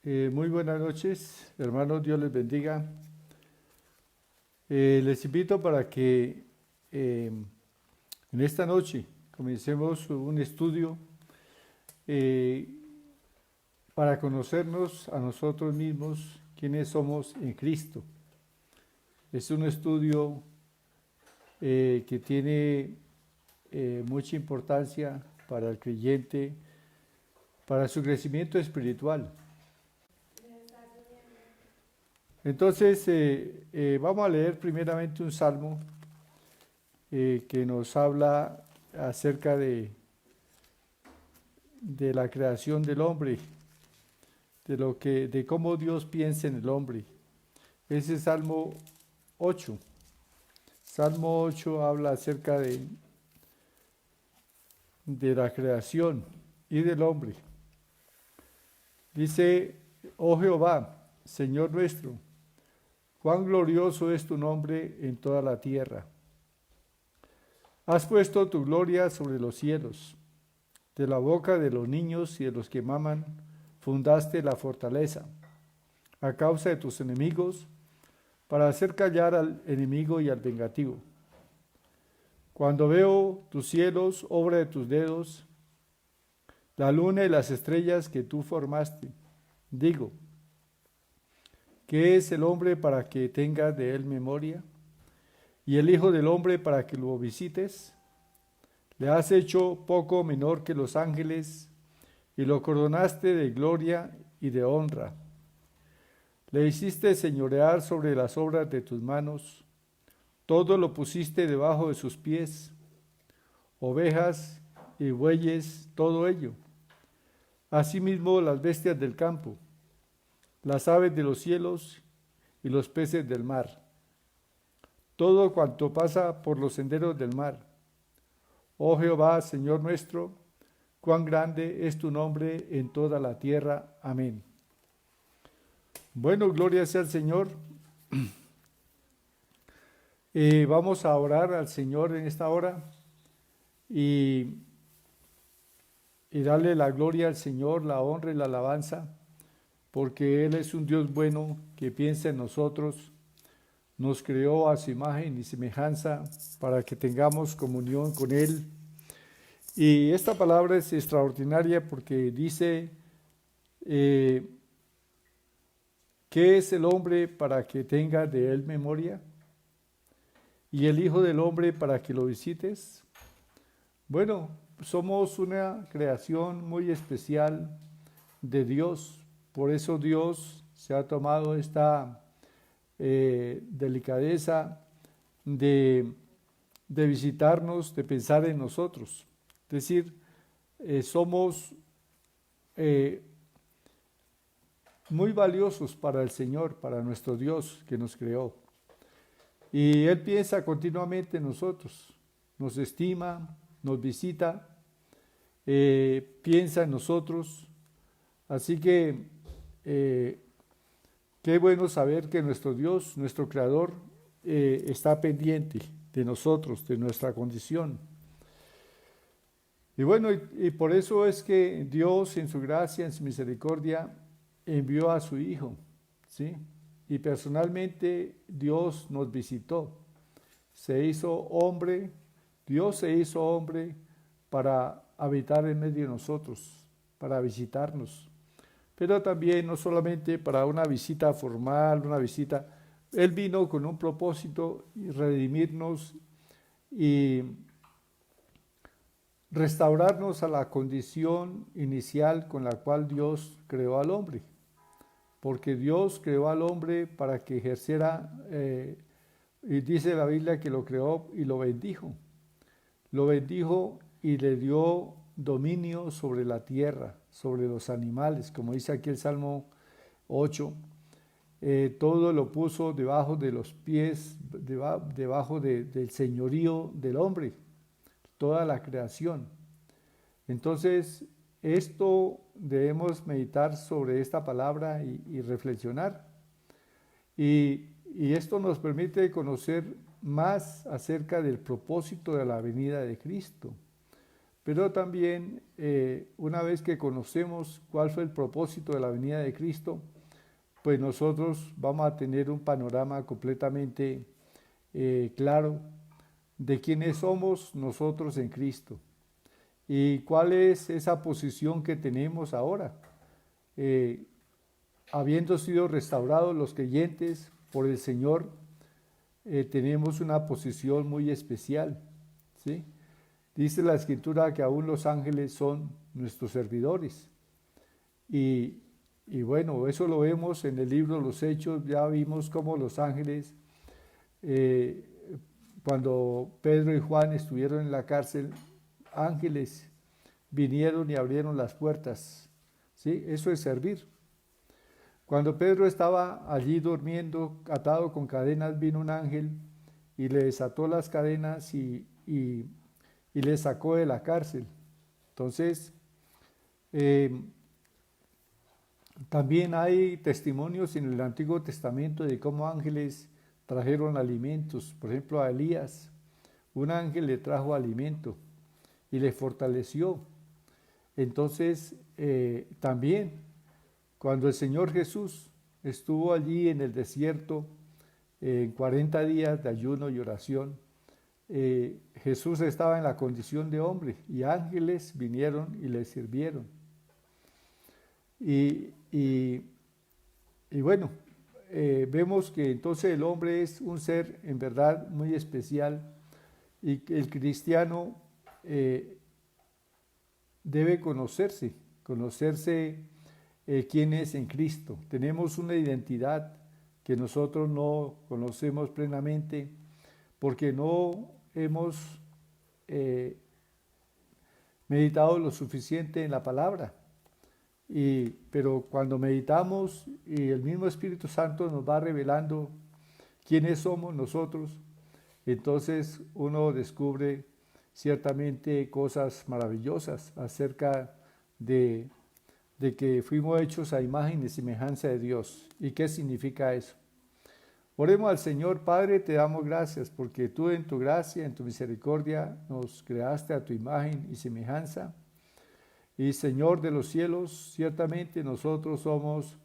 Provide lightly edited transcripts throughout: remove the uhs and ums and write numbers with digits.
Muy buenas noches, hermanos, Dios les bendiga. Les invito para que en esta noche comencemos un estudio eh, para conocernos a nosotros mismos, quiénes somos en Cristo. Es un estudio que tiene mucha importancia para el creyente, para su crecimiento espiritual. Entonces, vamos a leer primeramente un salmo que nos habla acerca de la creación del hombre, de cómo Dios piensa en el hombre. Ese Salmo 8. Salmo 8 habla acerca de la creación y del hombre. Dice, oh Jehová, Señor nuestro, cuán glorioso es tu nombre en toda la tierra. Has puesto tu gloria sobre los cielos. De la boca de los niños y de los que maman, fundaste la fortaleza, a causa de tus enemigos, para hacer callar al enemigo y al vengativo. Cuando veo tus cielos, obra de tus dedos, la luna y las estrellas que tú formaste, digo, ¿qué es el hombre para que tengas de él memoria? ¿Y el Hijo del Hombre para que lo visites? Le has hecho poco menor que los ángeles y lo coronaste de gloria y de honra. Le hiciste señorear sobre las obras de tus manos, todo lo pusiste debajo de sus pies, ovejas y bueyes, todo ello. Asimismo las bestias del campo, las aves de los cielos y los peces del mar, todo cuanto pasa por los senderos del mar. Oh Jehová, Señor nuestro, cuán grande es tu nombre en toda la tierra. Amén. Bueno, gloria sea al Señor. Vamos a orar al Señor en esta hora y darle la gloria al Señor, la honra y la alabanza, porque Él es un Dios bueno que piensa en nosotros, nos creó a su imagen y semejanza para que tengamos comunión con Él. Y esta palabra es extraordinaria porque dice, ¿qué es el hombre para que tenga de él memoria? ¿Y el Hijo del Hombre para que lo visites? Bueno, somos una creación muy especial de Dios, por eso Dios se ha tomado esta delicadeza de visitarnos, de pensar en nosotros. Es decir, somos muy valiosos para el Señor, para nuestro Dios que nos creó. Y Él piensa continuamente en nosotros, nos estima, nos visita, piensa en nosotros. Así que qué bueno saber que nuestro Dios, nuestro Creador, está pendiente de nosotros, de nuestra condición. Y bueno, y por eso es que Dios en su gracia, en su misericordia, envió a su Hijo, ¿sí? Y personalmente Dios nos visitó, se hizo hombre, Dios se hizo hombre para habitar en medio de nosotros, para visitarnos, pero también no solamente para una visita formal, una visita, Él vino con un propósito, redimirnos y restaurarnos a la condición inicial con la cual Dios creó al hombre. Porque Dios creó al hombre para que ejerciera, y dice la Biblia que lo creó y lo bendijo. Lo bendijo y le dio dominio sobre la tierra, sobre los animales, como dice aquí el Salmo 8. Todo lo puso debajo de los pies, debajo del señorío del hombre, toda la creación. Entonces, esto debemos meditar sobre esta palabra y reflexionar. Y esto nos permite conocer más acerca del propósito de la venida de Cristo. pero también una vez que conocemos cuál fue el propósito de la venida de Cristo, pues nosotros vamos a tener un panorama completamente claro de quiénes somos nosotros en Cristo y cuál es esa posición que tenemos ahora. Habiendo sido restaurados los creyentes por el Señor, tenemos una posición muy especial, ¿sí? Dice la Escritura que aún los ángeles son nuestros servidores. Y bueno, eso lo vemos en el libro de los Hechos. Ya vimos cómo los ángeles, eh, cuando Pedro y Juan estuvieron en la cárcel, ángeles vinieron y abrieron las puertas, ¿sí? Eso es servir. Cuando Pedro estaba allí durmiendo, atado con cadenas, vino un ángel y le desató las cadenas y le sacó de la cárcel. Entonces, también hay testimonios en el Antiguo Testamento de cómo ángeles trajeron alimentos. Por ejemplo, a Elías, un ángel le trajo alimento y le fortaleció. Entonces, también, cuando el Señor Jesús estuvo allí en el desierto, en 40 días de ayuno y oración, Jesús estaba en la condición de hombre y ángeles vinieron y le sirvieron. Y bueno, vemos que entonces el hombre es un ser en verdad muy especial y que el cristiano debe conocerse quién es en Cristo. Tenemos una identidad que nosotros no conocemos plenamente porque no hemos meditado lo suficiente en la palabra. Pero cuando meditamos y el mismo Espíritu Santo nos va revelando quiénes somos nosotros, entonces uno descubre ciertamente cosas maravillosas acerca de que fuimos hechos a imagen y semejanza de Dios. ¿Y qué significa eso? Oremos al Señor. Padre, te damos gracias porque tú en tu gracia, en tu misericordia, nos creaste a tu imagen y semejanza. Y Señor de los cielos, ciertamente nosotros somos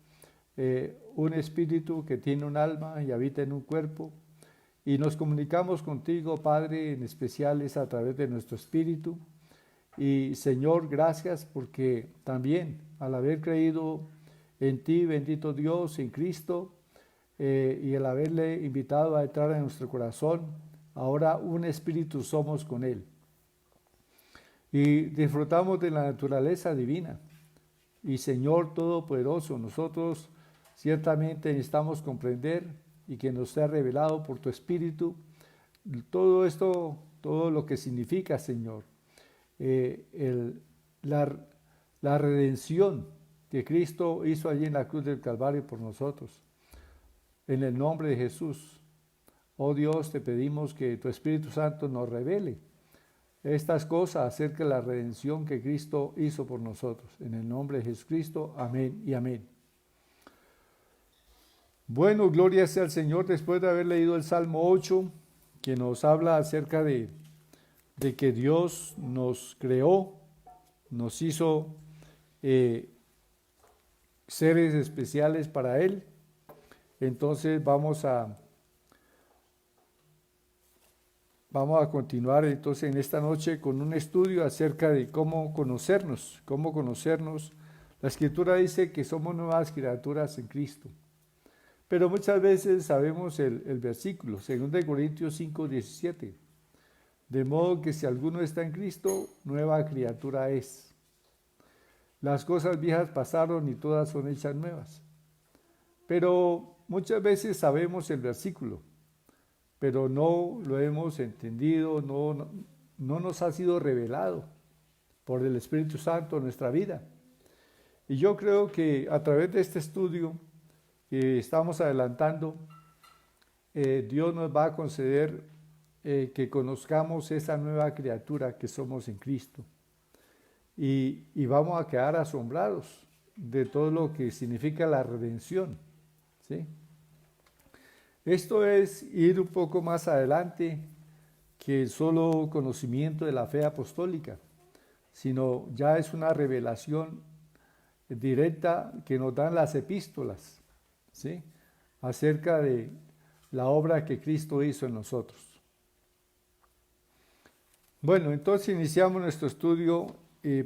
un espíritu que tiene un alma y habita en un cuerpo. Y nos comunicamos contigo, Padre, en especial es a través de nuestro espíritu. Y Señor, gracias porque también al haber creído en ti, bendito Dios, en Cristo, y el haberle invitado a entrar en nuestro corazón, ahora un espíritu somos con Él. Y disfrutamos de la naturaleza divina. Y Señor Todopoderoso, nosotros ciertamente necesitamos comprender y que nos sea revelado por tu Espíritu todo esto, todo lo que significa, Señor, la redención que Cristo hizo allí en la cruz del Calvario por nosotros. En el nombre de Jesús, oh Dios, te pedimos que tu Espíritu Santo nos revele estas cosas acerca de la redención que Cristo hizo por nosotros. En el nombre de Jesucristo, amén y amén. Bueno, gloria sea al Señor. Después de haber leído el Salmo 8, que nos habla acerca de que Dios nos creó, nos hizo seres especiales para Él. Entonces vamos a continuar entonces en esta noche con un estudio acerca de cómo conocernos. La Escritura dice que somos nuevas criaturas en Cristo. Pero muchas veces sabemos el versículo, 2 Corintios 5, 17. De modo que si alguno está en Cristo, nueva criatura es. Las cosas viejas pasaron y todas son hechas nuevas. Pero muchas veces sabemos el versículo, pero no lo hemos entendido, no nos ha sido revelado por el Espíritu Santo en nuestra vida. Y yo creo que a través de este estudio que estamos adelantando, Dios nos va a conceder que conozcamos esa nueva criatura que somos en Cristo. Y vamos a quedar asombrados de todo lo que significa la redención, ¿sí? Esto es ir un poco más adelante que el solo conocimiento de la fe apostólica, sino ya es una revelación directa que nos dan las epístolas, ¿sí? Acerca de la obra que Cristo hizo en nosotros. Bueno, entonces iniciamos nuestro estudio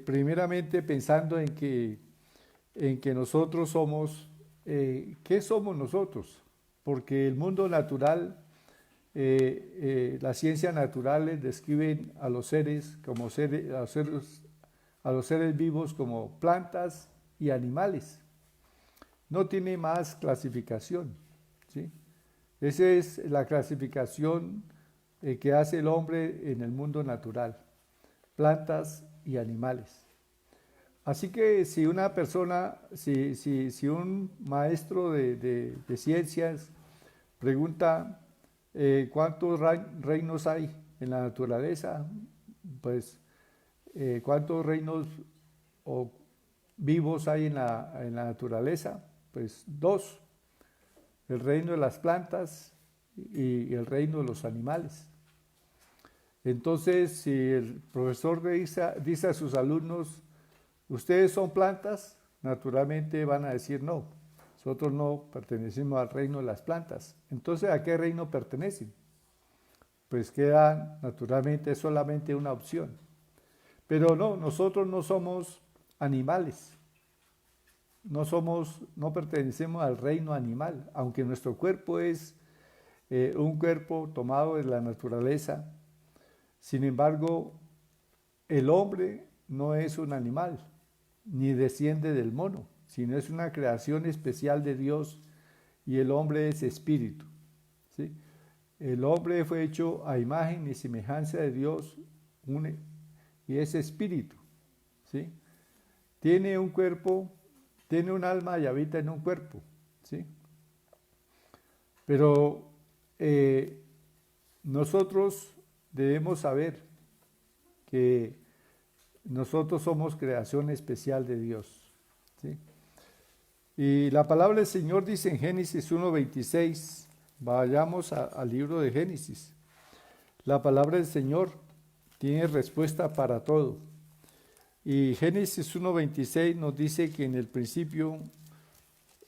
primeramente pensando en que nosotros somos, ¿qué somos nosotros? Porque el mundo natural, las ciencias naturales describen a los seres como a los seres vivos como plantas y animales. No tiene más clasificación, ¿sí? Esa es la clasificación que hace el hombre en el mundo natural, plantas y animales. Así que si una persona, si un maestro de ciencias pregunta cuántos reinos hay en la naturaleza, pues cuántos reinos o vivos hay en la naturaleza, pues dos, el reino de las plantas y el reino de los animales. Entonces, si el profesor dice a sus alumnos, ¿ustedes son plantas? Naturalmente van a decir no, nosotros no pertenecemos al reino de las plantas. Entonces, ¿a qué reino pertenecen? Pues queda naturalmente solamente una opción. Pero no, nosotros no somos animales. No pertenecemos al reino animal, aunque nuestro cuerpo es un cuerpo tomado de la naturaleza. Sin embargo, el hombre no es un animal, ni desciende del mono, sino es una creación especial de Dios y el hombre es espíritu, ¿sí? El hombre fue hecho a imagen y semejanza de Dios y es espíritu, ¿sí? Tiene un cuerpo, tiene un alma y habita en un cuerpo, ¿sí? Pero nosotros debemos saber que nosotros somos creación especial de Dios, ¿sí? Y la palabra del Señor dice en Génesis 1:26, vayamos al libro de Génesis. La palabra del Señor tiene respuesta para todo. Y Génesis 1:26 nos dice que en el principio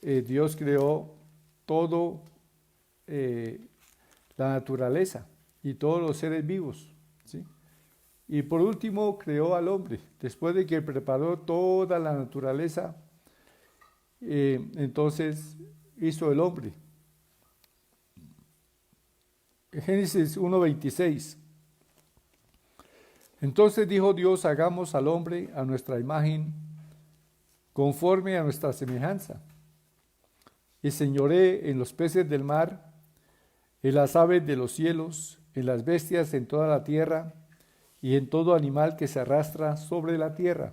Dios creó todo, la naturaleza y todos los seres vivos, ¿sí? Y por último creó al hombre. Después de que preparó toda la naturaleza, entonces hizo el hombre. Génesis 1:26. Entonces dijo Dios, hagamos al hombre a nuestra imagen, conforme a nuestra semejanza, y señoree en los peces del mar, en las aves de los cielos, en las bestias en toda la tierra, y en todo animal que se arrastra sobre la tierra.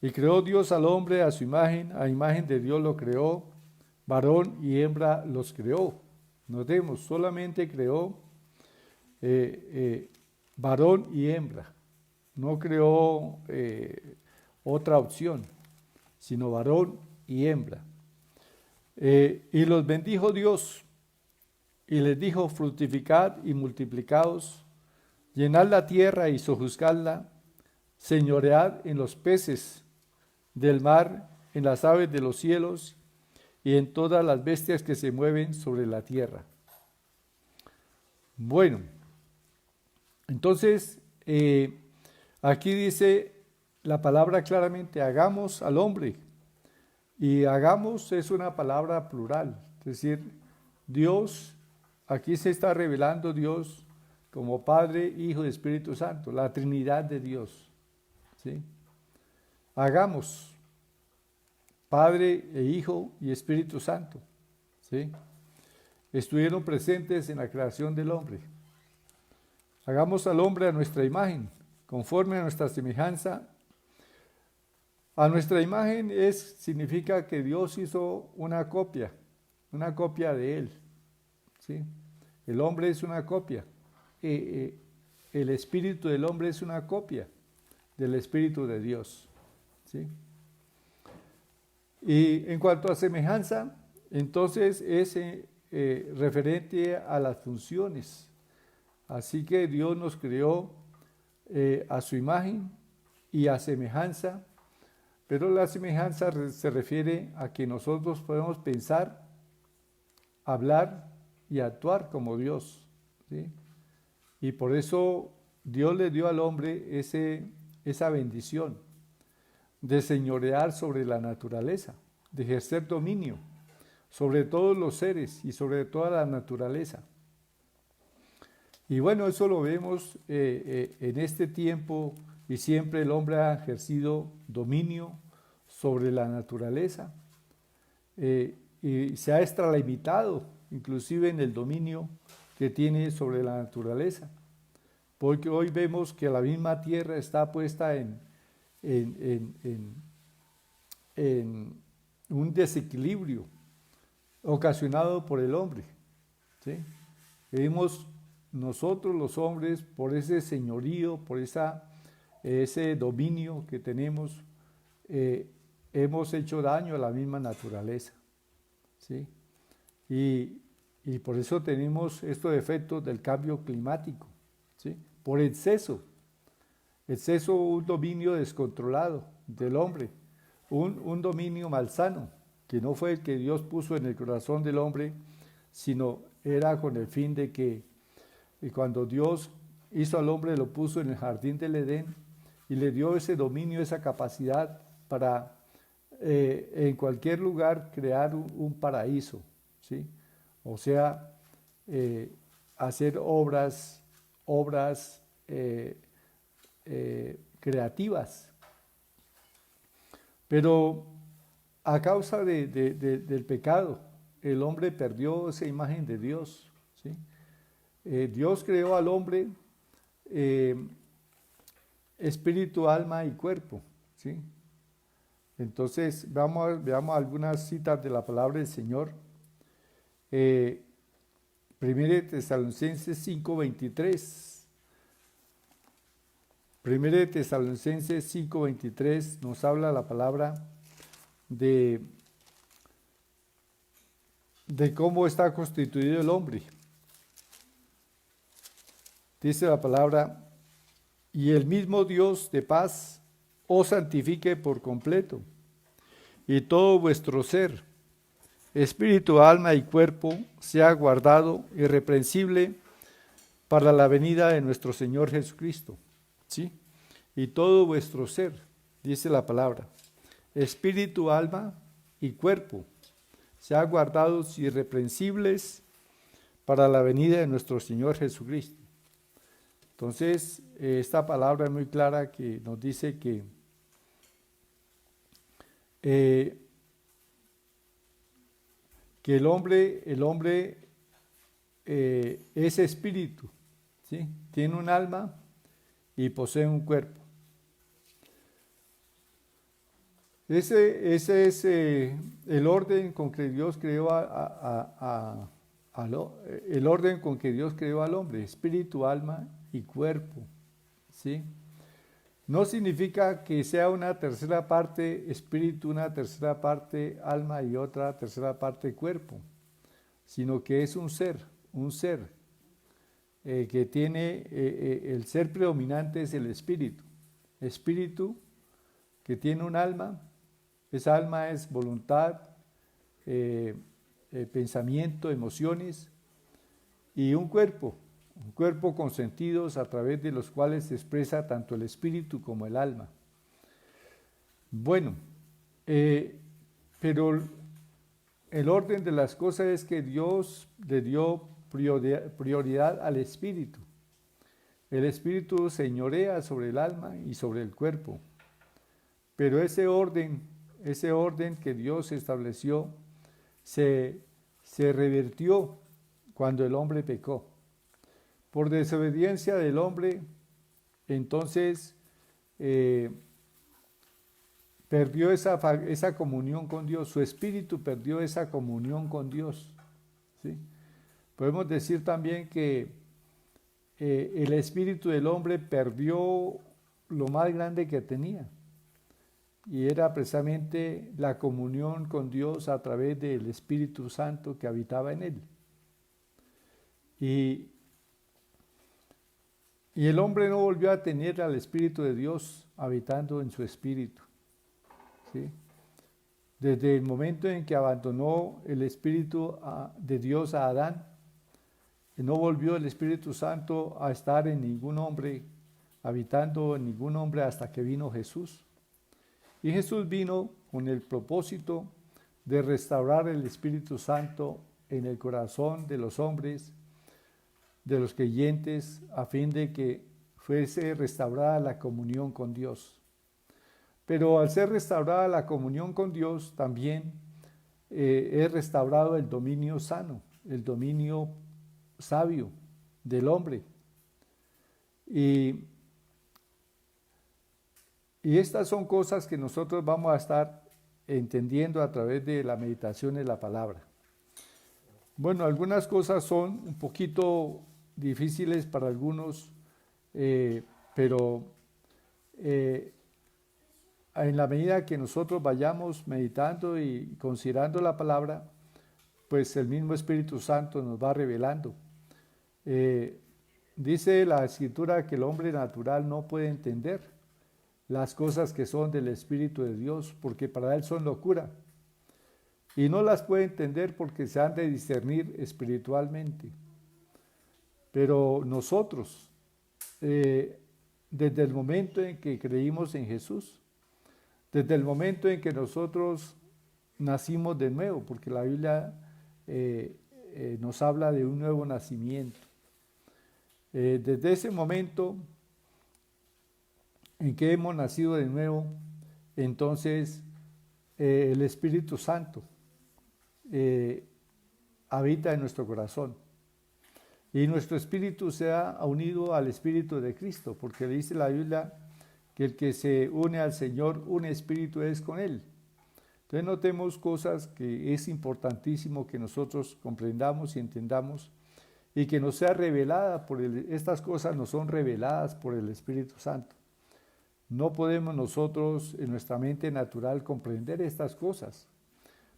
Y creó Dios al hombre a su imagen, a imagen de Dios lo creó, varón y hembra los creó. Notemos, solamente creó varón y hembra, no creó otra opción, sino varón y hembra. Y los bendijo Dios, y les dijo, fructificad y multiplicaos, llenad la tierra y sojuzgadla, señoread en los peces del mar, en las aves de los cielos, y en todas las bestias que se mueven sobre la tierra. Bueno, entonces, aquí dice la palabra claramente, hagamos al hombre. Y hagamos es una palabra plural, es decir, Dios, aquí se está revelando Dios como Padre, Hijo y Espíritu Santo, la Trinidad de Dios, ¿sí? Hagamos, Padre e Hijo y Espíritu Santo, ¿sí? Estuvieron presentes en la creación del hombre. Hagamos al hombre a nuestra imagen, conforme a nuestra semejanza. A nuestra imagen significa que Dios hizo una copia de Él, ¿sí? El hombre es una copia. El espíritu del hombre es una copia del espíritu de Dios, ¿sí? Y en cuanto a semejanza, entonces es referente a las funciones. Así que Dios nos creó a su imagen y a semejanza, pero la semejanza se refiere a que nosotros podemos pensar, hablar y actuar como Dios, ¿sí? Y por eso Dios le dio al hombre esa bendición de señorear sobre la naturaleza, de ejercer dominio sobre todos los seres y sobre toda la naturaleza. Y bueno, eso lo vemos en este tiempo, y siempre el hombre ha ejercido dominio sobre la naturaleza y se ha extralimitado inclusive en el dominio que tiene sobre la naturaleza, porque hoy vemos que la misma tierra está puesta en un desequilibrio ocasionado por el hombre, ¿sí? Vemos nosotros los hombres, por ese señorío, por ese dominio que tenemos, hemos hecho daño a la misma naturaleza, ¿sí? Y por eso tenemos estos efectos del cambio climático, ¿sí? Por exceso, un dominio descontrolado del hombre, un dominio malsano, que no fue el que Dios puso en el corazón del hombre, sino era con el fin de que cuando Dios hizo al hombre, lo puso en el jardín del Edén y le dio ese dominio, esa capacidad para en cualquier lugar crear un paraíso, ¿sí? O sea, hacer obras creativas. Pero a causa del pecado, el hombre perdió esa imagen de Dios, ¿sí? Dios creó al hombre espíritu, alma y cuerpo, ¿sí? Entonces, veamos algunas citas de la palabra del Señor. 1 Tesalonicenses 5:23. 1 Tesalonicenses 5:23 nos habla la palabra de cómo está constituido el hombre. Dice la palabra: y el mismo Dios de paz os santifique por completo, y todo vuestro ser, espíritu, alma y cuerpo, sea guardado irreprensible para la venida de nuestro Señor Jesucristo, ¿sí? Y todo vuestro ser, dice la palabra, espíritu, alma y cuerpo, sea guardados irreprensibles para la venida de nuestro Señor Jesucristo. Entonces, esta palabra es muy clara, que nos dice que el hombre es espíritu, ¿sí? Tiene un alma y posee un cuerpo. Ese es el orden con que Dios creó el orden con que Dios creó al hombre, espíritu, alma y cuerpo, ¿sí? No significa que sea una tercera parte espíritu, una tercera parte alma y otra tercera parte cuerpo, sino que es un ser que tiene, el ser predominante es el espíritu que tiene un alma. Esa alma es voluntad, pensamiento, emociones, y un cuerpo con sentidos a través de los cuales se expresa tanto el espíritu como el alma. Bueno, pero el orden de las cosas es que Dios le dio prioridad al espíritu. El espíritu señorea sobre el alma y sobre el cuerpo, pero ese orden que Dios estableció se revirtió cuando el hombre pecó. Por desobediencia del hombre, entonces perdió esa comunión con Dios. Su espíritu perdió esa comunión con Dios, ¿sí? Podemos decir también que el espíritu del hombre perdió lo más grande que tenía, y era precisamente la comunión con Dios a través del Espíritu Santo que habitaba en él. Y Y el hombre no volvió a tener al Espíritu de Dios habitando en su espíritu. ¿Sí? Desde el momento en que abandonó el Espíritu de Dios a Adán, no volvió el Espíritu Santo a estar en ningún hombre, habitando en ningún hombre hasta que vino Jesús. Y Jesús vino con el propósito de restaurar el Espíritu Santo en el corazón de los hombres, de los creyentes, a fin de que fuese restaurada la comunión con Dios. Pero al ser restaurada la comunión con Dios, también es restaurado el dominio sano, el dominio sabio del hombre. Y estas son cosas que nosotros vamos a estar entendiendo a través de la meditación de la palabra. Bueno, algunas cosas son un poquito difíciles para algunos, pero en la medida que nosotros vayamos meditando y considerando la palabra, pues el mismo Espíritu Santo nos va revelando. Dice la Escritura que el hombre natural no puede entender las cosas que son del Espíritu de Dios, porque para él son locura. Y no las puede entender porque se han de discernir espiritualmente. Pero nosotros, desde el momento en que creímos en Jesús, desde el momento en que nosotros nacimos de nuevo, porque la Biblia nos habla de un nuevo nacimiento. Desde ese momento en que hemos nacido de nuevo, entonces el Espíritu Santo habita en nuestro corazón. Y nuestro espíritu se ha unido al Espíritu de Cristo, porque dice la Biblia que el que se une al Señor, un espíritu es con Él. Entonces notemos cosas que es importantísimo que nosotros comprendamos y entendamos, y que nos sea revelada estas cosas nos son reveladas por el Espíritu Santo. No podemos nosotros en nuestra mente natural comprender estas cosas,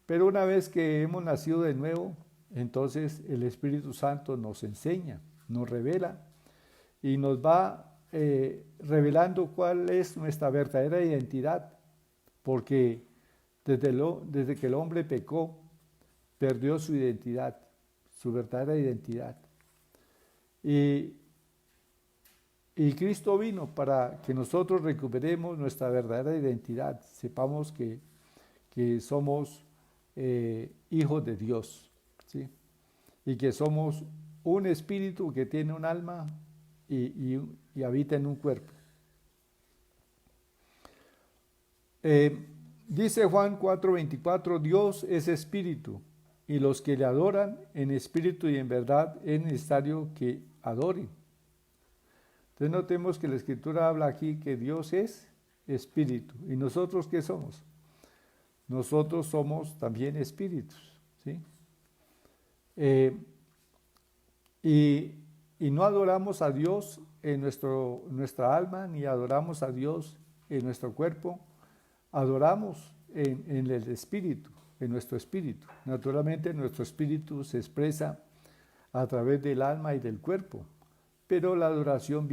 pero una vez que hemos nacido de nuevo, entonces el Espíritu Santo nos enseña, nos revela y nos va revelando cuál es nuestra verdadera identidad, porque desde que el hombre pecó, perdió su identidad, su verdadera identidad. Y Cristo vino para que nosotros recuperemos nuestra verdadera identidad, sepamos que somos hijos de Dios, ¿sí? Y que somos un espíritu que tiene un alma y habita en un cuerpo. Dice Juan 4:24, Dios es espíritu, y los que le adoran en espíritu y en verdad es necesario que adoren. Entonces notemos que la Escritura habla aquí que Dios es espíritu. ¿Y nosotros qué somos? Nosotros somos también espíritus, ¿sí? Y no adoramos a Dios en nuestra alma, ni adoramos a Dios en nuestro cuerpo, adoramos en el espíritu, en nuestro espíritu. Naturalmente nuestro espíritu se expresa a través del alma y del cuerpo, pero la adoración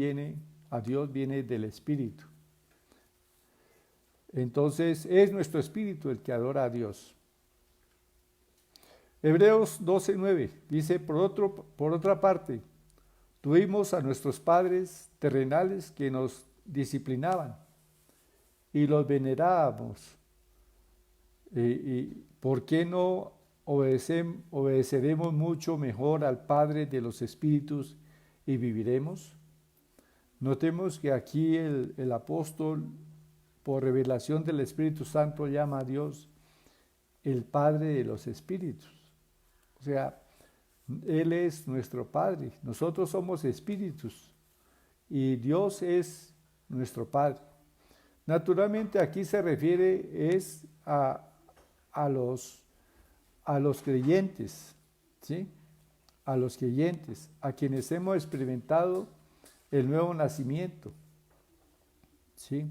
a Dios viene del espíritu. Entonces es nuestro espíritu el que adora a Dios. Hebreos 12:9 dice, por otra parte, tuvimos a nuestros padres terrenales que nos disciplinaban y los venerábamos. ¿Y por qué no obedeceremos mucho mejor al Padre de los Espíritus y viviremos? Notemos que aquí el apóstol, por revelación del Espíritu Santo, llama a Dios el Padre de los Espíritus. O sea, Él es nuestro Padre. Nosotros somos espíritus y Dios es nuestro Padre. Naturalmente aquí se refiere a los creyentes, ¿sí? A los creyentes, a quienes hemos experimentado el nuevo nacimiento, ¿sí?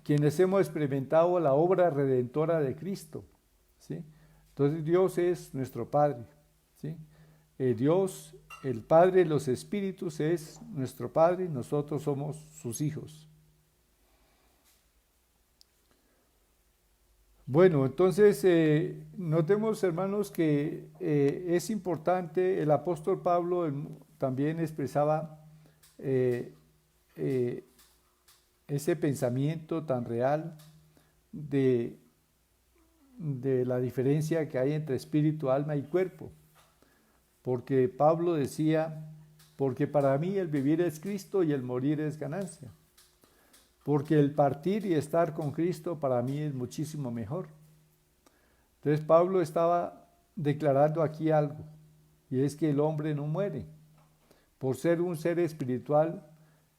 Quienes hemos experimentado la obra redentora de Cristo, ¿sí? Entonces Dios es nuestro Padre, ¿sí? Dios, el Padre de los Espíritus, es nuestro Padre y nosotros somos sus hijos. Bueno, entonces notemos, hermanos, que es importante, el apóstol Pablo también expresaba ese pensamiento tan real de la diferencia que hay entre espíritu, alma y cuerpo. Porque Pablo decía, porque para mí el vivir es Cristo y el morir es ganancia. Porque el partir y estar con Cristo para mí es muchísimo mejor. Entonces Pablo estaba declarando aquí algo, y es que el hombre no muere. Por ser un ser espiritual,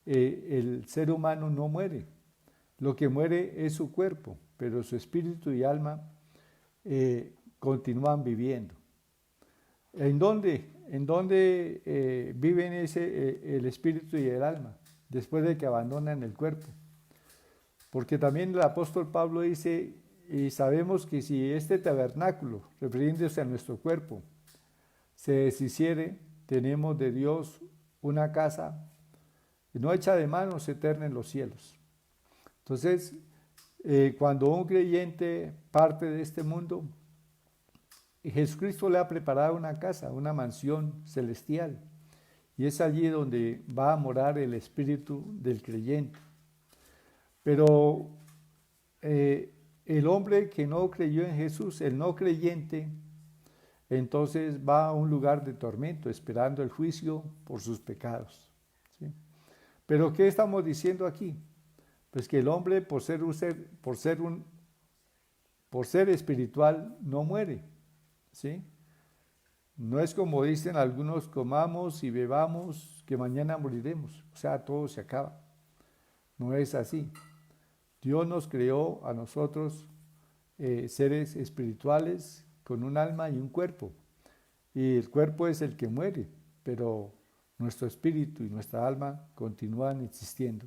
el ser humano no muere. Lo que muere es su cuerpo, pero su espíritu y alma continúan viviendo. ¿En dónde viven el espíritu y el alma? Después de que abandonan el cuerpo. Porque también el apóstol Pablo dice, y sabemos que si este tabernáculo, refiriéndose a nuestro cuerpo, se deshiciere, tenemos de Dios una casa no hecha de manos, eterna en los cielos. Entonces, cuando un creyente parte de este mundo, Jesucristo le ha preparado una casa, una mansión celestial, y es allí donde va a morar el espíritu del creyente. Pero el hombre que no creyó en Jesús, el no creyente, entonces va a un lugar de tormento, esperando el juicio por sus pecados. ¿Sí? Pero ¿qué estamos diciendo aquí? Pues que el hombre, por ser espiritual, no muere. ¿Sí? No es como dicen algunos, comamos y bebamos, que mañana moriremos. O sea, todo se acaba. No es así. Dios nos creó a nosotros seres espirituales con un alma y un cuerpo. Y el cuerpo es el que muere, pero nuestro espíritu y nuestra alma continúan existiendo.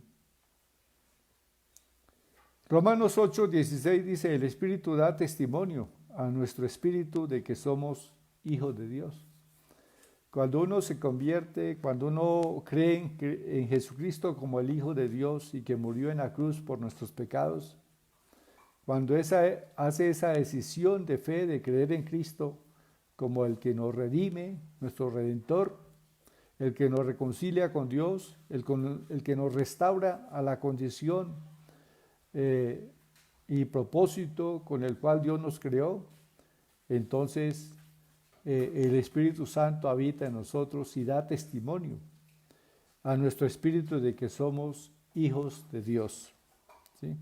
Romanos 8:16 dice, el Espíritu da testimonio a nuestro espíritu de que somos hijos de Dios. Cuando uno se convierte, cuando uno cree en Jesucristo como el Hijo de Dios y que murió en la cruz por nuestros pecados, cuando hace esa decisión de fe, de creer en Cristo como el que nos redime, nuestro Redentor, el que nos reconcilia con Dios, el que nos restaura a la condición y propósito con el cual Dios nos creó, entonces el Espíritu Santo habita en nosotros y da testimonio a nuestro espíritu de que somos hijos de Dios. ¿Sí?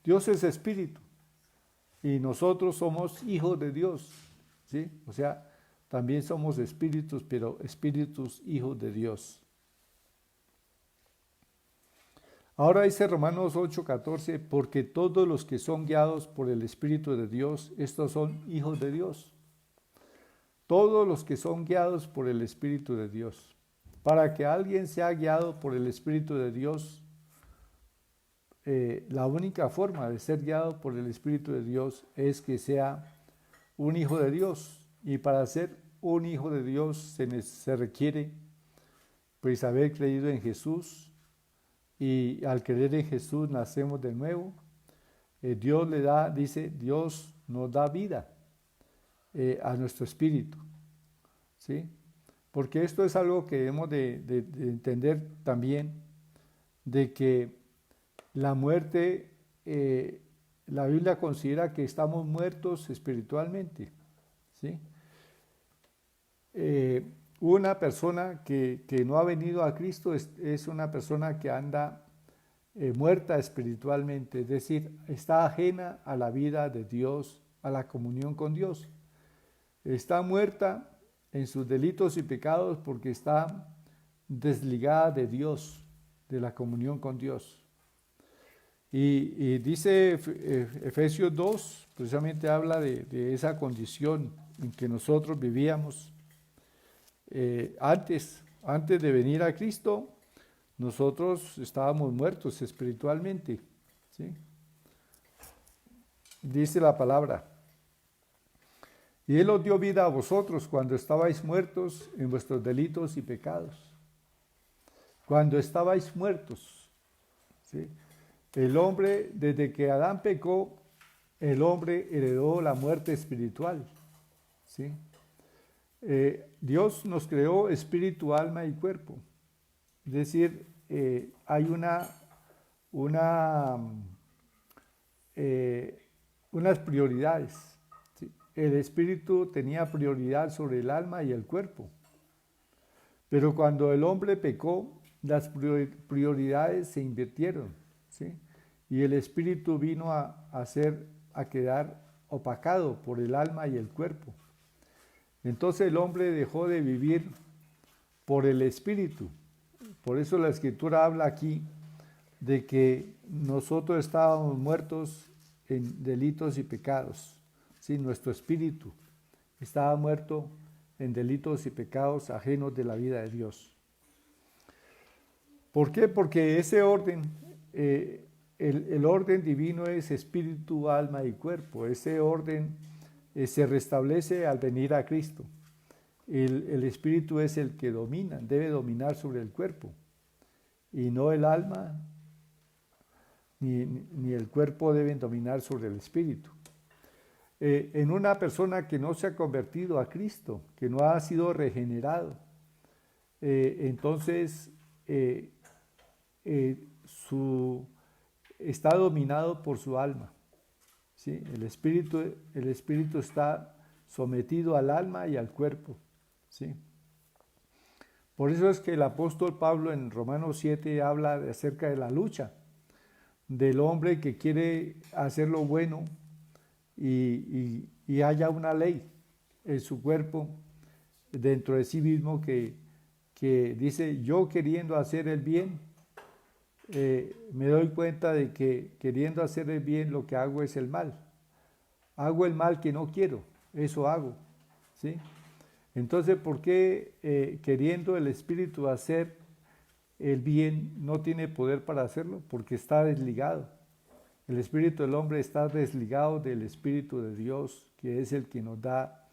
Dios es espíritu y nosotros somos hijos de Dios. ¿Sí? O sea, también somos espíritus, pero espíritus hijos de Dios. Ahora dice Romanos 8:14, porque todos los que son guiados por el Espíritu de Dios, estos son hijos de Dios. Todos los que son guiados por el Espíritu de Dios. Para que alguien sea guiado por el Espíritu de Dios, la única forma de ser guiado por el Espíritu de Dios es que sea un hijo de Dios. Y para ser un hijo de Dios se requiere pues haber creído en Jesús, y al creer en Jesús nacemos de nuevo. Dios Dios nos da vida a nuestro espíritu, ¿sí? Porque esto es algo que debemos de entender también, de que la muerte, la Biblia considera que estamos muertos espiritualmente, ¿sí? Una persona que no ha venido a Cristo es una persona que anda muerta espiritualmente, es decir, está ajena a la vida de Dios, a la comunión con Dios. Está muerta en sus delitos y pecados porque está desligada de Dios, de la comunión con Dios. Y dice Efesios 2, precisamente habla de esa condición en que nosotros vivíamos. Antes de venir a Cristo, nosotros estábamos muertos espiritualmente, ¿sí? Dice la palabra. Y Él os dio vida a vosotros cuando estabais muertos en vuestros delitos y pecados. Cuando estabais muertos. ¿Sí? El hombre, desde que Adán pecó, el hombre heredó la muerte espiritual. ¿Sí? Dios nos creó espíritu, alma y cuerpo. Es decir, hay unas prioridades. ¿Sí? El espíritu tenía prioridad sobre el alma y el cuerpo. Pero cuando el hombre pecó, las prioridades se invirtieron. ¿Sí? Y el espíritu vino a quedar opacado por el alma y el cuerpo. Entonces el hombre dejó de vivir por el espíritu. Por eso la escritura habla aquí de que nosotros estábamos muertos en delitos y pecados. ¿Sí? Nuestro espíritu estaba muerto en delitos y pecados ajenos de la vida de Dios. ¿Por qué? Porque ese orden, el orden divino es espíritu, alma y cuerpo. Ese orden se restablece al venir a Cristo. El espíritu es el que domina, debe dominar sobre el cuerpo, y no el alma ni el cuerpo deben dominar sobre el espíritu. En una persona que no se ha convertido a Cristo, que no ha sido regenerado, entonces está dominado por su alma. ¿Sí? El espíritu está sometido al alma y al cuerpo. ¿Sí? Por eso es que el apóstol Pablo en Romanos 7 habla acerca de la lucha del hombre que quiere hacer lo bueno y haya una ley en su cuerpo, dentro de sí mismo, que dice: yo queriendo hacer el bien, me doy cuenta de que queriendo hacer el bien lo que hago es el mal. Hago el mal que no quiero, eso hago. ¿Sí? Entonces, ¿por qué queriendo el espíritu hacer el bien no tiene poder para hacerlo? Porque está desligado. El espíritu del hombre está desligado del espíritu de Dios, que es el que nos da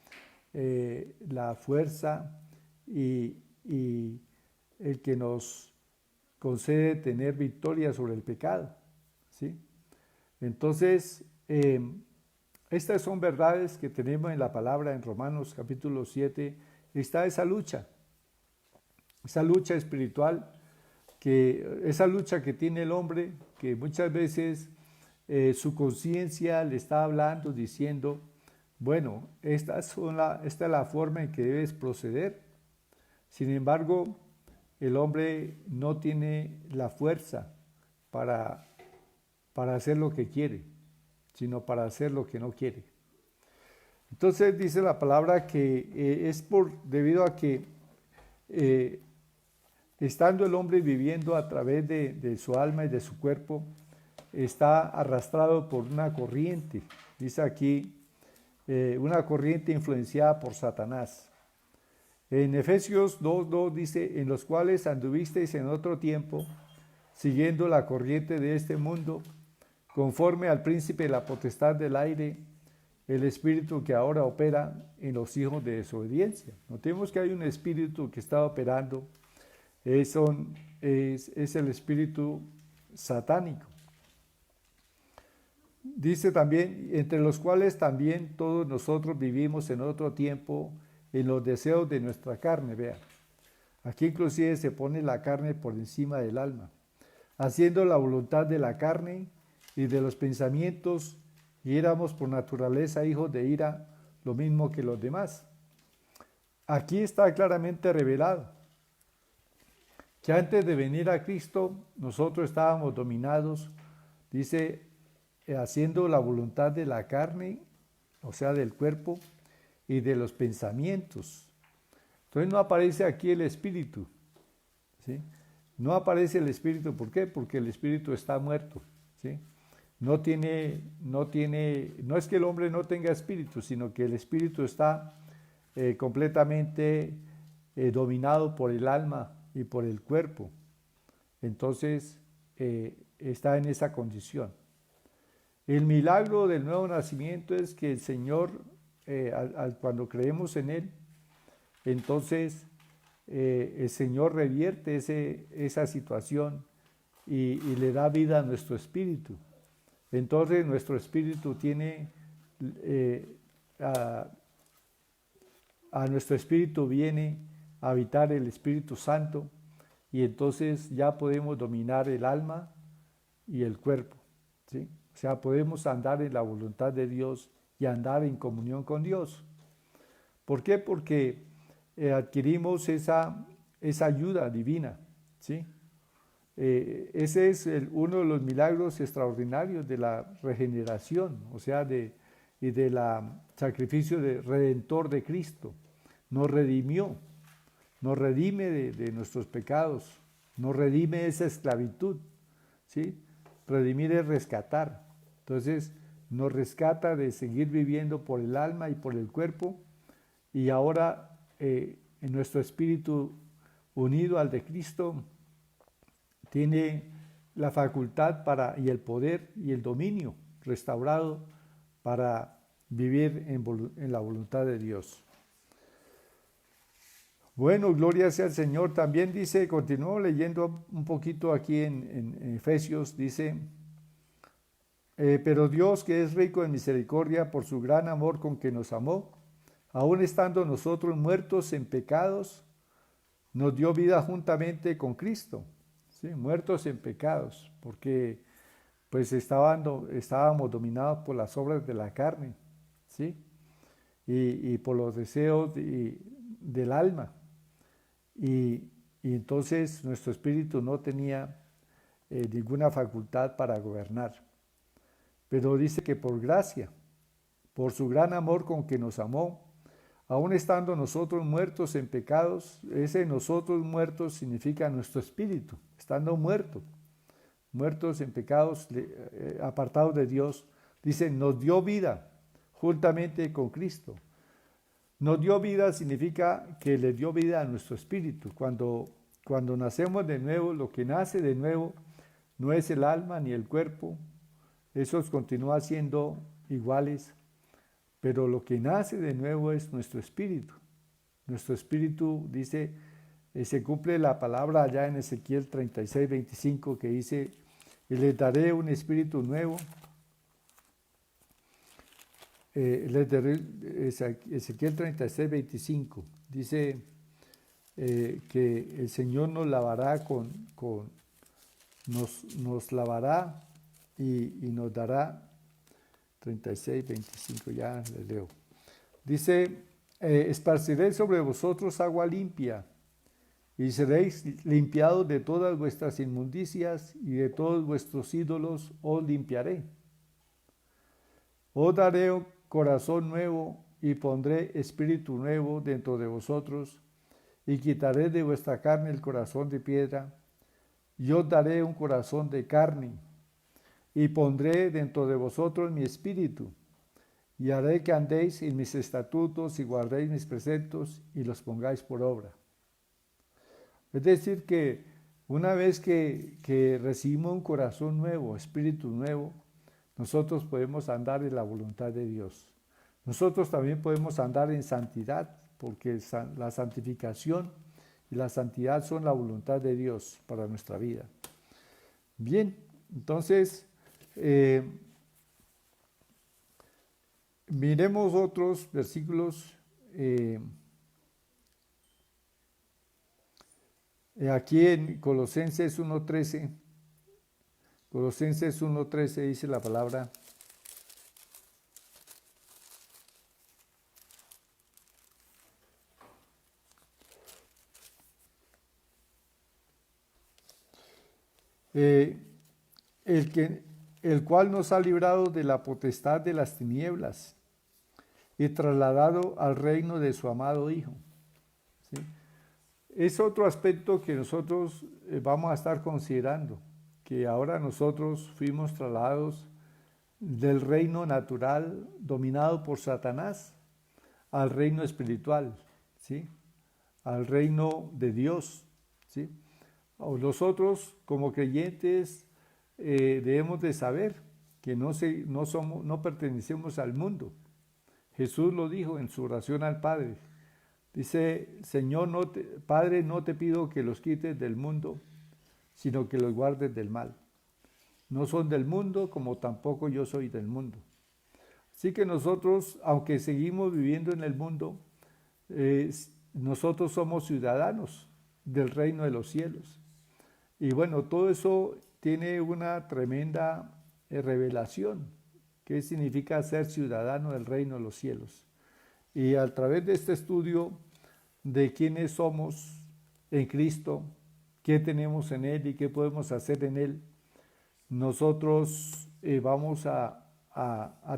la fuerza y el que nos concede tener victoria sobre el pecado. ¿Sí? Entonces, estas son verdades que tenemos en la palabra en Romanos capítulo 7. Está esa lucha espiritual, esa lucha que tiene el hombre, que muchas veces su conciencia le está hablando, diciendo: bueno, esta es la forma en que debes proceder. Sin embargo, el hombre no tiene la fuerza para hacer lo que quiere, sino para hacer lo que no quiere. Entonces dice la palabra que es debido a que estando el hombre viviendo a través de su alma y de su cuerpo, está arrastrado por una corriente. Dice aquí, una corriente influenciada por Satanás. En Efesios 2:2 dice: en los cuales anduvisteis en otro tiempo, siguiendo la corriente de este mundo, conforme al príncipe de la potestad del aire, el espíritu que ahora opera en los hijos de desobediencia. Notemos que hay un espíritu que está operando, es el espíritu satánico. Dice también: entre los cuales también todos nosotros vivimos en otro tiempo en los deseos de nuestra carne. Vean, aquí inclusive se pone la carne por encima del alma, haciendo la voluntad de la carne y de los pensamientos, y éramos por naturaleza hijos de ira, lo mismo que los demás. Aquí está claramente revelado que antes de venir a Cristo nosotros estábamos dominados, dice, haciendo la voluntad de la carne, o sea, del cuerpo, y de los pensamientos. Entonces no aparece aquí el espíritu. ¿Sí? No aparece el espíritu. ¿Por qué? Porque el espíritu está muerto. ¿Sí? No es que el hombre no tenga espíritu, sino que el espíritu está completamente dominado por el alma y por el cuerpo. Entonces está en esa condición. El milagro del nuevo nacimiento es que el Señor cuando creemos en Él, entonces el Señor revierte esa situación y le da vida a nuestro espíritu. Entonces nuestro espíritu tiene, a nuestro espíritu viene a habitar el Espíritu Santo y entonces ya podemos dominar el alma y el cuerpo, ¿sí? O sea, podemos andar en la voluntad de Dios y andar en comunión con Dios. ¿Por qué? Porque adquirimos esa ayuda divina, ¿sí? Ese es uno de los milagros extraordinarios de la regeneración, o sea, y del sacrificio redentor de Cristo. Nos redimió, nos redime de nuestros pecados, nos redime esa esclavitud, ¿sí? Redimir es rescatar. Entonces, nos rescata de seguir viviendo por el alma y por el cuerpo, y ahora en nuestro espíritu unido al de Cristo tiene la facultad y el poder y el dominio restaurado para vivir en la voluntad de Dios. Bueno, gloria sea al Señor. También dice, continúo leyendo un poquito aquí en Efesios, dice, pero Dios, que es rico en misericordia por su gran amor con que nos amó, aun estando nosotros muertos en pecados, nos dio vida juntamente con Cristo, ¿sí? Muertos en pecados, porque pues estábamos dominados por las obras de la carne, ¿sí? Y por los deseos del alma. Y entonces nuestro espíritu no tenía ninguna facultad para gobernar. Pero dice que por gracia, por su gran amor con que nos amó, aun estando nosotros muertos en pecados, ese nosotros muertos significa nuestro espíritu, estando muertos en pecados, apartados de Dios, dice, nos dio vida juntamente con Cristo. Nos dio vida significa que le dio vida a nuestro espíritu. Cuando nacemos de nuevo, lo que nace de nuevo no es el alma ni el cuerpo, esos continúan siendo iguales, pero lo que nace de nuevo es nuestro espíritu. Nuestro espíritu dice, se cumple la palabra allá en Ezequiel 36, 25, que dice, y les daré un espíritu nuevo. Ezequiel 36, 25, dice que el Señor nos lavará nos lavará y nos dará 36, 25, ya le leo. Dice, esparciré sobre vosotros agua limpia, y seréis limpiados de todas vuestras inmundicias, y de todos vuestros ídolos os limpiaré. Os daré un corazón nuevo, y pondré espíritu nuevo dentro de vosotros, y quitaré de vuestra carne el corazón de piedra, y os daré un corazón de carne, y pondré dentro de vosotros mi espíritu, y haré que andéis en mis estatutos y guardéis mis preceptos y los pongáis por obra. Es decir, que una vez que recibimos un corazón nuevo, espíritu nuevo, nosotros podemos andar en la voluntad de Dios. Nosotros también podemos andar en santidad, porque la santificación y la santidad son la voluntad de Dios para nuestra vida. Bien, entonces miremos otros versículos. Aquí en Colosenses 1:13, Colosenses 1:13 dice la palabra: el cual nos ha librado de la potestad de las tinieblas y trasladado al reino de su amado Hijo. ¿Sí? Es otro aspecto que nosotros vamos a estar considerando, que ahora nosotros fuimos trasladados del reino natural dominado por Satanás al reino espiritual, ¿sí? Al reino de Dios, ¿sí? Nosotros como creyentes debemos de saber que no pertenecemos al mundo. Jesús lo dijo en su oración al Padre. Dice, Señor, Padre, no te pido que los quites del mundo, sino que los guardes del mal. No son del mundo, como tampoco yo soy del mundo. Así que nosotros, aunque seguimos viviendo en el mundo, nosotros somos ciudadanos del reino de los cielos. Y bueno, todo eso tiene una tremenda revelación. ¿Qué significa ser ciudadano del reino de los cielos? Y a través de este estudio de quiénes somos en Cristo, qué tenemos en Él y qué podemos hacer en Él, nosotros vamos a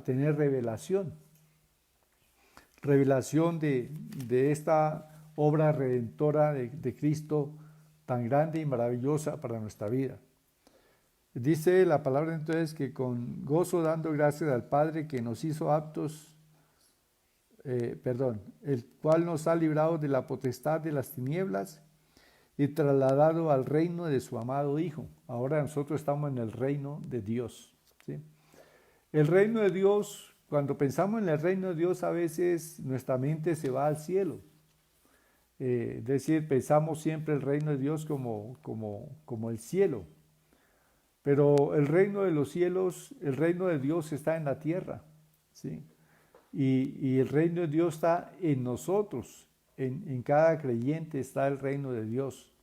tener revelación de esta obra redentora de Cristo tan grande y maravillosa para nuestra vida. Dice la palabra entonces que con gozo dando gracias al Padre que nos hizo aptos, el cual nos ha librado de la potestad de las tinieblas y trasladado al reino de su amado Hijo. Ahora nosotros estamos en el reino de Dios, ¿sí? El reino de Dios, cuando pensamos en el reino de Dios, a veces nuestra mente se va al cielo. Es decir, pensamos siempre el reino de Dios como el cielo. Pero el reino de los cielos, el reino de Dios está en la tierra, ¿sí? Y el reino de Dios está en nosotros, en cada creyente está el reino de Dios.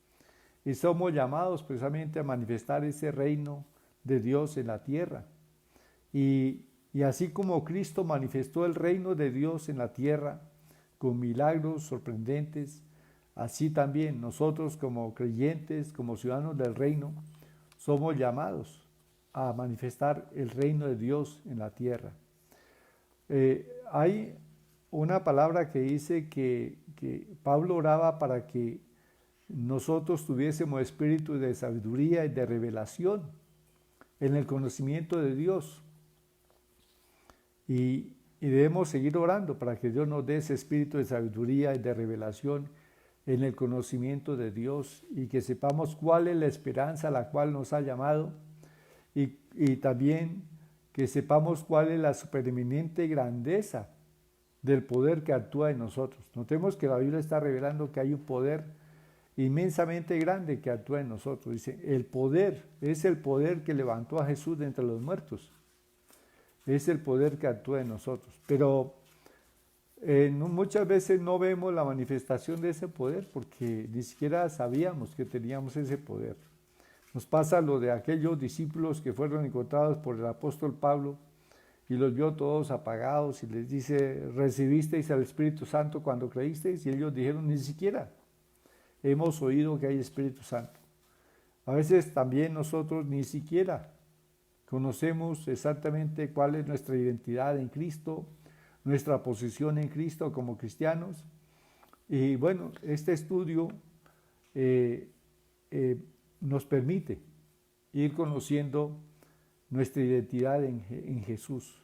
Y somos llamados precisamente a manifestar ese reino de Dios en la tierra. Y así como Cristo manifestó el reino de Dios en la tierra con milagros sorprendentes, así también nosotros como creyentes, como ciudadanos del reino, somos llamados a manifestar el reino de Dios en la tierra. Hay una palabra que dice que Pablo oraba para que nosotros tuviésemos espíritu de sabiduría y de revelación en el conocimiento de Dios. Y debemos seguir orando para que Dios nos dé ese espíritu de sabiduría y de revelación en el conocimiento de Dios y que sepamos cuál es la esperanza a la cual nos ha llamado y también que sepamos cuál es la supereminente grandeza del poder que actúa en nosotros. Notemos que la Biblia está revelando que hay un poder inmensamente grande que actúa en nosotros. Dice, el poder es el poder que levantó a Jesús de entre los muertos. Es el poder que actúa en nosotros. Pero muchas veces no vemos la manifestación de ese poder porque ni siquiera sabíamos que teníamos ese poder. Nos pasa lo de aquellos discípulos que fueron encontrados por el apóstol Pablo y los vio todos apagados y les dice, ¿recibisteis al Espíritu Santo cuando creísteis? Y ellos dijeron, ni siquiera hemos oído que hay Espíritu Santo. A veces también nosotros ni siquiera conocemos exactamente cuál es nuestra identidad en Cristo, nuestra posición en Cristo como cristianos. Y bueno, este estudio nos permite ir conociendo nuestra identidad en Jesús.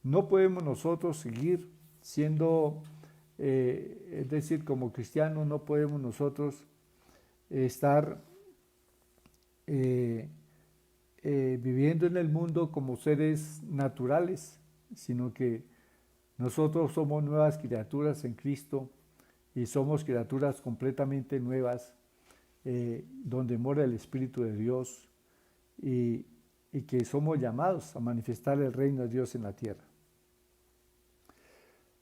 No podemos nosotros seguir siendo, es decir, como cristianos no podemos nosotros estar viviendo en el mundo como seres naturales, sino que nosotros somos nuevas criaturas en Cristo y somos criaturas completamente nuevas donde mora el Espíritu de Dios y que somos llamados a manifestar el reino de Dios en la tierra.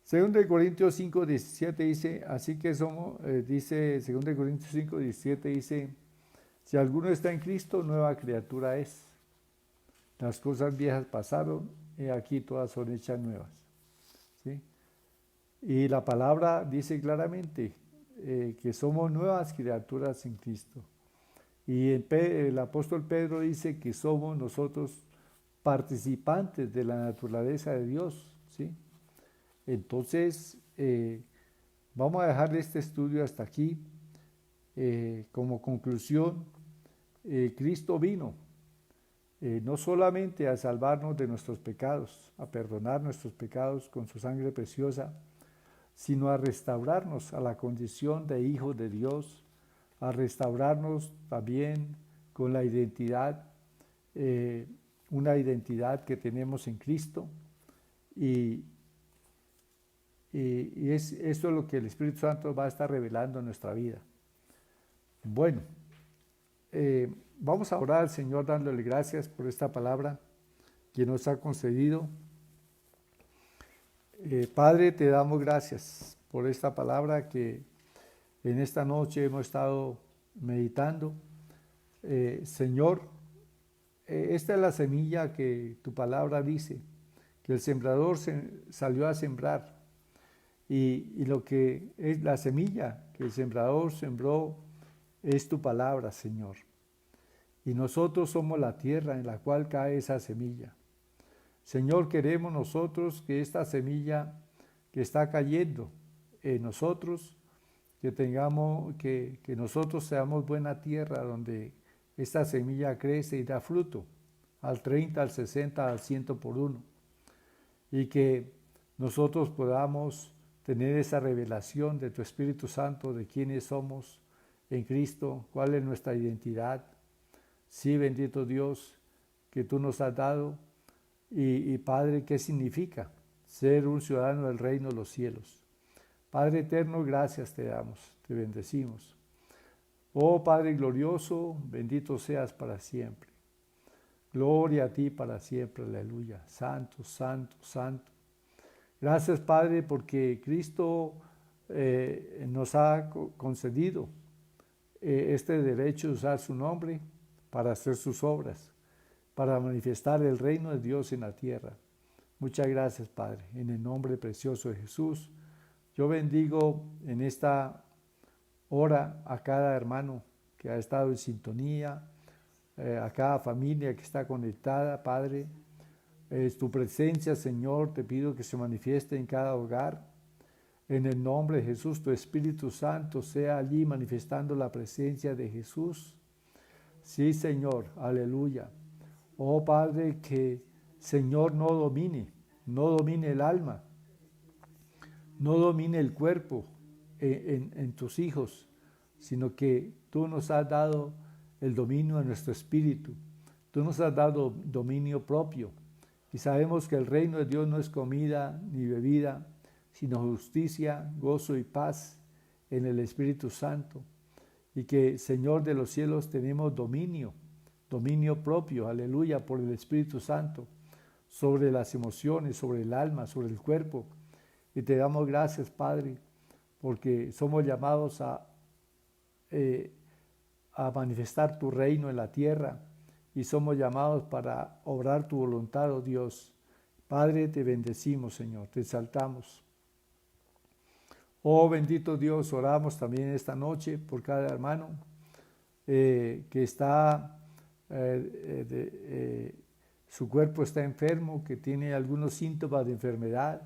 Segundo de Corintios 5, 17 dice, así que somos, dice, segundo de Corintios 5, 17 dice, si alguno está en Cristo, nueva criatura es. Las cosas viejas pasaron, y aquí todas son hechas nuevas. ¿Sí? Y la palabra dice claramente que somos nuevas criaturas en Cristo. Y el apóstol Pedro dice que somos nosotros participantes de la naturaleza de Dios, ¿sí? Entonces, vamos a dejar este estudio hasta aquí. Como conclusión, Cristo vino no solamente a salvarnos de nuestros pecados, a perdonar nuestros pecados con su sangre preciosa, sino a restaurarnos a la condición de hijos de Dios, a restaurarnos también con la identidad, una identidad que tenemos en Cristo y Y esto es lo que el Espíritu Santo va a estar revelando en nuestra vida. Bueno, vamos a orar al Señor dándole gracias por esta palabra que nos ha concedido. Padre, te damos gracias por esta palabra que en esta noche hemos estado meditando. Señor, esta es la semilla que tu palabra dice, que el sembrador salió a sembrar. Y lo que es la semilla que el sembrador sembró es tu palabra, Señor. Y nosotros somos la tierra en la cual cae esa semilla. Señor, queremos nosotros que esta semilla que está cayendo en nosotros, que nosotros seamos buena tierra donde esta semilla crece y da fruto, al 30, al 60, al 100 por uno. Y que nosotros podamos tener esa revelación de tu Espíritu Santo, de quiénes somos en Cristo, cuál es nuestra identidad. Sí, bendito Dios, que tú nos has dado. Y Padre, ¿qué significa ser un ciudadano del reino de los cielos? Padre eterno, gracias te damos, te bendecimos. Oh Padre glorioso, bendito seas para siempre. Gloria a ti para siempre, aleluya. Santo, santo, santo. Gracias, Padre, porque Cristo nos ha concedido este derecho de usar su nombre para hacer sus obras, para manifestar el reino de Dios en la tierra. Muchas gracias, Padre, en el nombre precioso de Jesús. Yo bendigo en esta hora a cada hermano que ha estado en sintonía, a cada familia que está conectada, Padre. Es tu presencia, Señor, te pido que se manifieste en cada hogar. En el nombre de Jesús, tu Espíritu Santo sea allí manifestando la presencia de Jesús. Sí, Señor, aleluya. Oh Padre, que Señor no domine el alma, no domine el cuerpo en tus hijos, sino que tú nos has dado el dominio de nuestro espíritu. Tú nos has dado dominio propio. Y sabemos que el reino de Dios no es comida ni bebida, sino justicia, gozo y paz en el Espíritu Santo. Y que, Señor de los cielos, tenemos dominio propio, aleluya, por el Espíritu Santo, sobre las emociones, sobre el alma, sobre el cuerpo. Y te damos gracias, Padre, porque somos llamados a manifestar tu reino en la tierra, y somos llamados para obrar tu voluntad, oh Dios. Padre, te bendecimos, Señor, te exaltamos. Oh bendito Dios, oramos también esta noche por cada hermano que está, su cuerpo está enfermo, que tiene algunos síntomas de enfermedad.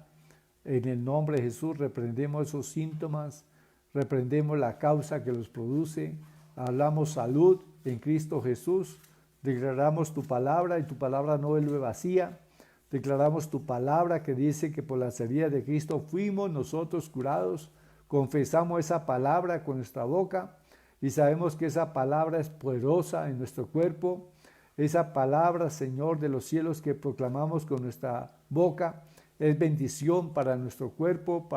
En el nombre de Jesús reprendemos esos síntomas, reprendemos la causa que los produce, hablamos salud en Cristo Jesús. Declaramos tu palabra y tu palabra no vuelve vacía. Declaramos tu palabra que dice que por las heridas de Cristo fuimos nosotros curados. Confesamos esa palabra con nuestra boca y sabemos que esa palabra es poderosa en nuestro cuerpo. Esa palabra, Señor de los cielos, que proclamamos con nuestra boca es bendición para nuestro cuerpo,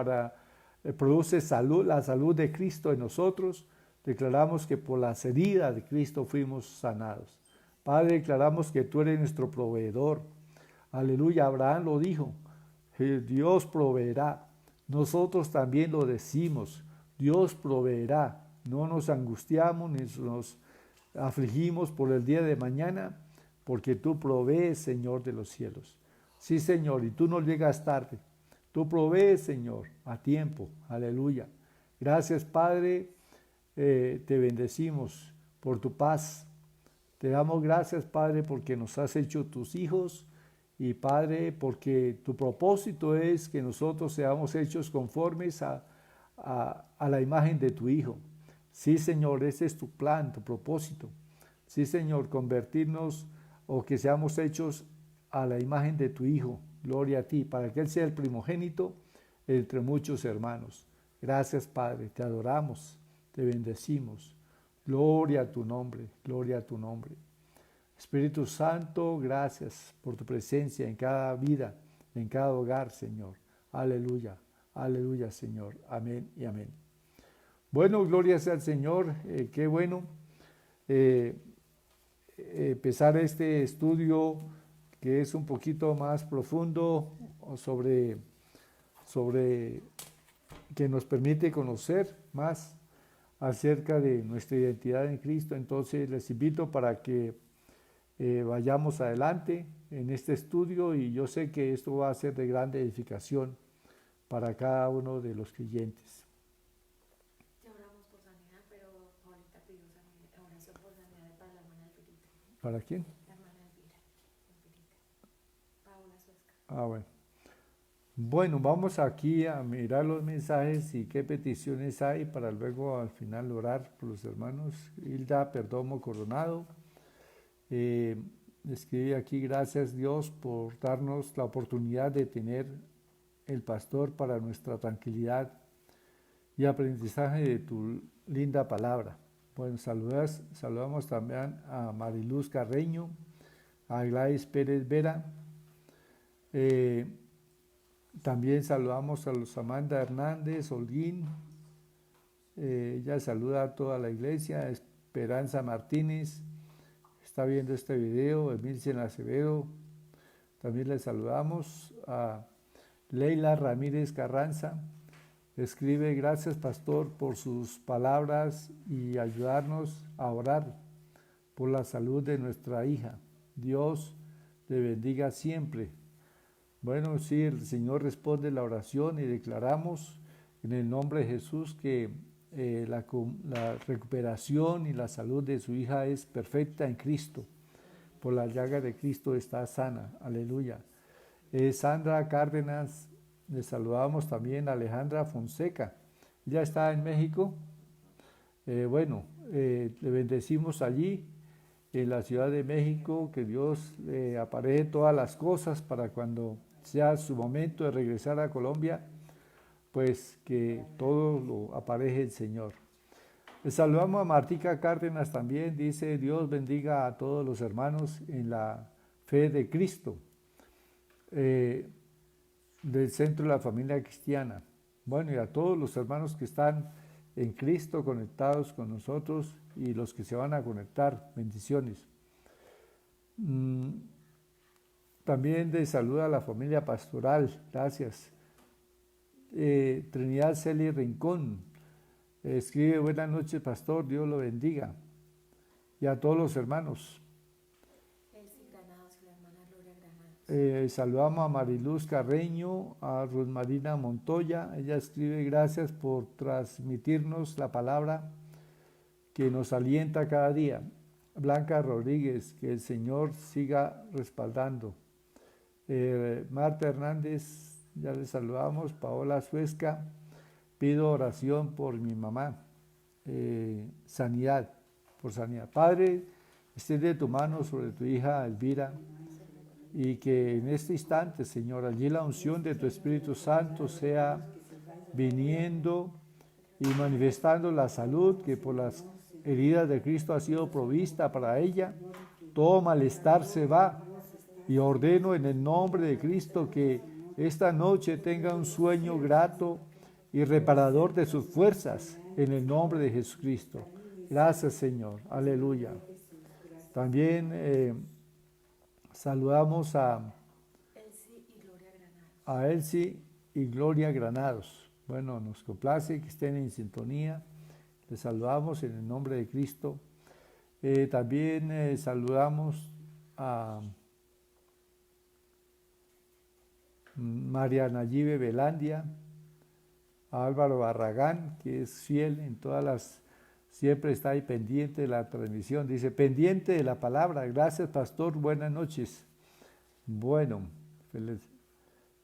produce salud, la salud de Cristo en nosotros. Declaramos que por las heridas de Cristo fuimos sanados. Padre, declaramos que tú eres nuestro proveedor. Aleluya, Abraham lo dijo, Dios proveerá. Nosotros también lo decimos, Dios proveerá. No nos angustiamos ni nos afligimos por el día de mañana, porque tú provees, Señor de los cielos. Sí, Señor, y tú no llegas tarde. Tú provees, Señor, a tiempo. Aleluya. Gracias, Padre, te bendecimos por tu paz. Te damos gracias, Padre, porque nos has hecho tus hijos y, Padre, porque tu propósito es que nosotros seamos hechos conformes a la imagen de tu Hijo. Sí, Señor, ese es tu plan, tu propósito. Sí, Señor, convertirnos o que seamos hechos a la imagen de tu Hijo. Gloria a ti, para que Él sea el primogénito entre muchos hermanos. Gracias, Padre, te adoramos, te bendecimos. Gloria a tu nombre, gloria a tu nombre. Espíritu Santo, gracias por tu presencia en cada vida, en cada hogar, Señor. Aleluya. Aleluya, Señor. Amén y amén. Bueno, gloria sea al Señor. Qué bueno empezar este estudio que es un poquito más profundo sobre que nos permite conocer más acerca de nuestra identidad en Cristo. Entonces les invito para que vayamos adelante en este estudio y yo sé que esto va a ser de gran edificación para cada uno de los creyentes. Ya oramos por sanidad, pero ahorita pido oración por sanidad para la hermana Elvirita. ¿Para quién? La hermana Elvirita. Paola Suesca. Bueno. Bueno, vamos aquí a mirar los mensajes y qué peticiones hay para luego al final orar por los hermanos. Hilda Perdomo Coronado escribe aquí: gracias Dios por darnos la oportunidad de tener el pastor para nuestra tranquilidad y aprendizaje de tu linda palabra. Bueno, saludamos también a Mariluz Carreño, a Gladys Pérez Vera. También saludamos a los Amanda Hernández, Holguín. Ella saluda a toda la iglesia. Esperanza Martínez está viendo este video. Emilcen Acevedo. También le saludamos a Leila Ramírez Carranza. Escribe: gracias pastor por sus palabras y ayudarnos a orar por la salud de nuestra hija. Dios le bendiga siempre. Bueno, sí, el Señor responde la oración y declaramos en el nombre de Jesús que la recuperación y la salud de su hija es perfecta en Cristo. Por la llaga de Cristo está sana. Aleluya. Sandra Cárdenas, le saludamos también a Alejandra Fonseca. Ya está en México. Le bendecimos allí, en la Ciudad de México, que Dios apareje todas las cosas para cuando sea su momento de regresar a Colombia, pues que todo lo apareje el Señor. Le saludamos a Martica Cárdenas también, dice: Dios bendiga a todos los hermanos en la fe de Cristo, del Centro de la Familia Cristiana. Bueno, y a todos los hermanos que están en Cristo conectados con nosotros y los que se van a conectar, bendiciones. También les saluda a la familia pastoral, gracias. Trinidad Celi Rincón escribe: buenas noches pastor, Dios lo bendiga. Y a todos los hermanos. Granados, la hermana Gloria Granados. Saludamos a Mariluz Carreño, a Rosmarina Montoya. Ella escribe: gracias por transmitirnos la palabra que nos alienta cada día. Blanca Rodríguez, que el Señor siga respaldando. Marta Hernández, ya le saludamos. Paola Suesca, pido oración por mi mamá, sanidad, por sanidad. Padre, extiende tu mano sobre tu hija Elvira y que en este instante, Señor, allí la unción de tu Espíritu Santo sea viniendo y manifestando la salud que por las heridas de Cristo ha sido provista para ella. Todo malestar se va. Y ordeno en el nombre de Cristo que esta noche tenga un sueño grato y reparador de sus fuerzas, en el nombre de Jesucristo. Gracias, Señor. Aleluya. También saludamos a Elsie y Gloria Granados. Bueno, nos complace que estén en sintonía. Les saludamos en el nombre de Cristo. También saludamos a María Nayibe Velandia, a Álvaro Barragán, que es fiel en todas las, siempre está ahí pendiente de la transmisión. Dice: pendiente de la palabra. Gracias, pastor. Buenas noches. Bueno, feliz.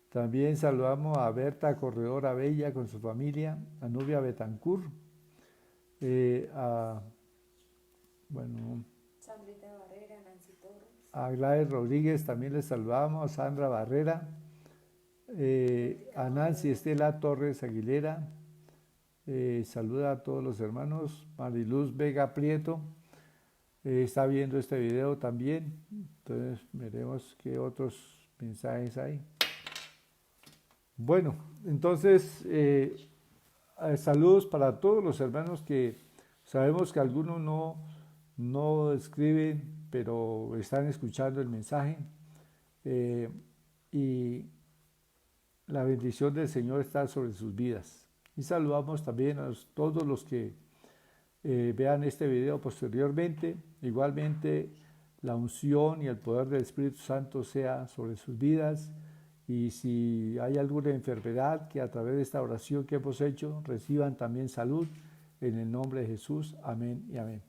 También saludamos a Berta Corredora Bella con su familia, a Nubia Betancur, Sandrita Barrera, Nancy Torres. A Gladys Rodríguez también les saludamos, a Sandra Barrera, a Nancy Estela Torres Aguilera, saluda a todos los hermanos. Mariluz Vega Prieto está viendo este video también, entonces veremos qué otros mensajes hay. Bueno, entonces, saludos para todos los hermanos que sabemos que algunos no escriben, pero están escuchando el mensaje. eh, y la bendición del Señor está sobre sus vidas. Y saludamos también a todos los que vean este video posteriormente. Igualmente, la unción y el poder del Espíritu Santo sea sobre sus vidas. Y si hay alguna enfermedad, que a través de esta oración que hemos hecho reciban también salud en el nombre de Jesús. Amén y amén.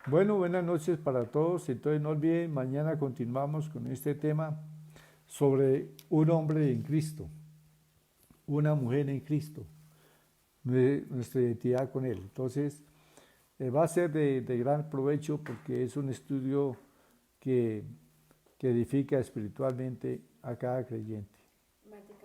Bueno, buenas noches para todos. Entonces no olviden, mañana continuamos con este tema sobre un hombre en Cristo, una mujer en Cristo, nuestra identidad con Él. Entonces, va a ser de gran provecho porque es un estudio que edifica espiritualmente a cada creyente.